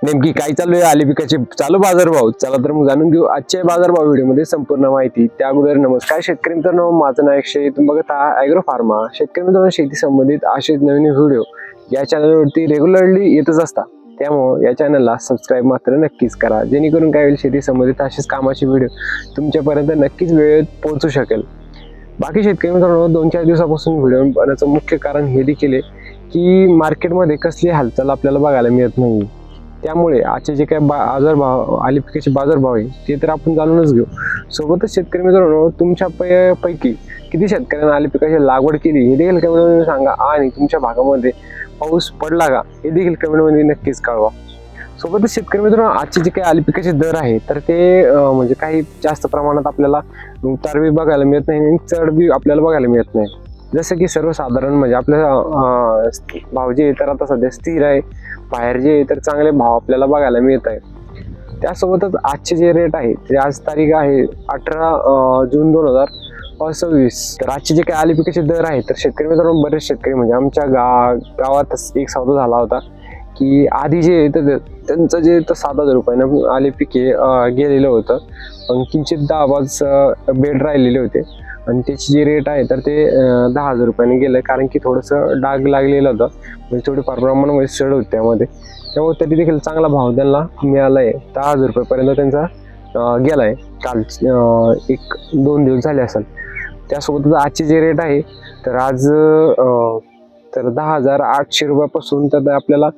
नेमकी काय चालू आहे आली पिकाचे चालू बाजारभाव, चला तर मग जाणून घेऊ आजच्या बाजारभाव व्हिडिओमध्ये संपूर्ण माहिती। त्या अगोदर नमस्कार शेतकरी मित्रांनो, माझं नाव अक्षय, तुम्ही बघत आहात ॲग्रो फार्मा। शेतकरी मित्रांनो, शेती संबंधित असेच नवीन व्हिडिओ या चॅनलवरती रेग्युलरली येतच असतात, त्यामुळे या चॅनलला सबस्क्राईब मात्र नक्कीच करा, जेणेकरून काय होईल शेती संबंधित असेच कामाचे व्हिडिओ तुमच्यापर्यंत नक्कीच वेळेत पोहोचू शकेल। बाकी शेतकरी मित्रांनो, 2-4 दिवसापासून व्हिडिओ बनवण्याचं मुख्य कारण हे देखील आहे की मार्केटमध्ये कसली हालचाल आपल्याला बघायला मिळत नाही, त्यामुळे आजचे जे काही बाजारभाव आली पिकाचे बाजारभाव आहे ते तर आपण जाणूनच घेऊ। सोबतच शेतकरी मित्रांनो, तुमच्या पैकी किती शेतकऱ्यांना आली पिकाची लागवड केली हे देखील कमेंटमध्ये सांगा, आणि तुमच्या भागामध्ये पाऊस पडला का हे देखील कमेंटमध्ये नक्कीच कळवा। सोबतच शेतकरी मित्रांनो, आजचे जे काही आली पिकाचे दर आहे तर ते म्हणजे काही जास्त प्रमाणात आपल्याला उतार बी बघायला मिळत नाही आणि चढ बी आपल्याला बघायला मिळत नाही। जसं की सर्वसाधारण म्हणजे आपल्या भाव जे तर आता सध्या स्थिर आहे, बाहेर जे तर चांगले भाव आपल्याला बघायला मिळत आहे। त्यासोबतच आजचे जे रेट आहे ते आज तारीख आहे 18 जून 2026। तर आजचे जे काही आली पिकाचे दर आहे तर शेतकरी मित्रांनो, बरेच शेतकरी म्हणजे आमच्या गावातच एक सौदा झाला होता की आधी जे तर त्यांचं जे तर 7,000 रुपयानं आली पिके गेलेलं होतं, पण किंचित 10 बेड राहिलेले होते आणि त्याची जी रेट आहे तर ते 10,000 रुपयाने गेलं, कारण की थोडंसं डाग लागलेलं होतं, म्हणजे थोडीफार प्रमाणामध्ये सड होती त्यामध्ये, त्यामुळे तरी देखील चांगला भाव त्यांना मिळाला आहे। 10,000 रुपयेपर्यंत त्यांचा गेला आहे, काल 1-2 दिवस झाले असेल। त्यासोबतच आजचे जे रेट आहे तर आज तर 10,800 रुपयापासून तर आपल्याला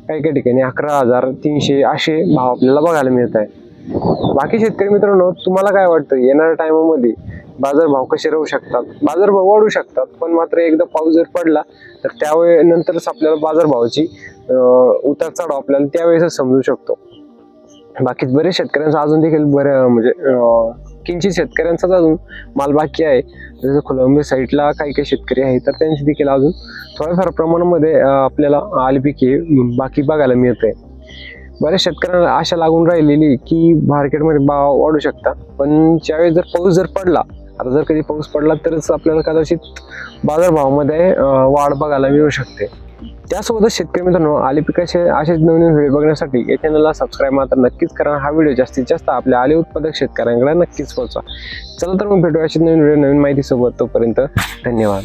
काही काही ठिकाणी 11,300 असे भाव आपल्याला बघायला मिळत आहे। बाकी शेतकरी मित्रांनो, तुम्हाला काय वाटतं येणाऱ्या टायमामध्ये बाजारभाव कसे राहू शकतात? बाजारभाव वाढू शकतात, पण मात्र एकदा पाऊस जर पडला तर त्यावेळी नंतरच आपल्याला बाजारभावाची उतार चढाव आपल्याला त्यावेळेसच समजू शकतो। बाकी बरेच शेतकऱ्यांचा अजून देखील म्हणजे किंचित शेतकऱ्यांचाच अजून माल बाकी आहे, जसं खोलंबे साईडला काही काही शेतकरी आहेत तर त्यांची देखील अजून थोड्याफार प्रमाणामध्ये आपल्याला आली पिके बाकी बघायला मिळते। बऱ्याच शेतकऱ्यांना आशा लागून राहिलेली की मार्केटमध्ये भाव वाढू शकतात, पण ज्यावेळेस जर पाऊस जर पडला, आता जर कधी पाऊस पडला तरच आपल्याला कदाचित बाजारभावामध्ये वाढ बघायला मिळू शकते। त्यासोबतच शेतकरी मित्रांनो, आली पिकाचे असेच नवीन व्हिडिओ बघण्यासाठी या चॅनलला सबस्क्राईब मात्र नक्कीच करा। हा व्हिडिओ जास्तीत जास्त आपल्या आले उत्पादक शेतकऱ्यांकडे नक्कीच पोहोचवा। चला तर मग भेटूया अशीच नवीन व्हिडिओ नवीन माहिती सोबत, तोपर्यंत धन्यवाद।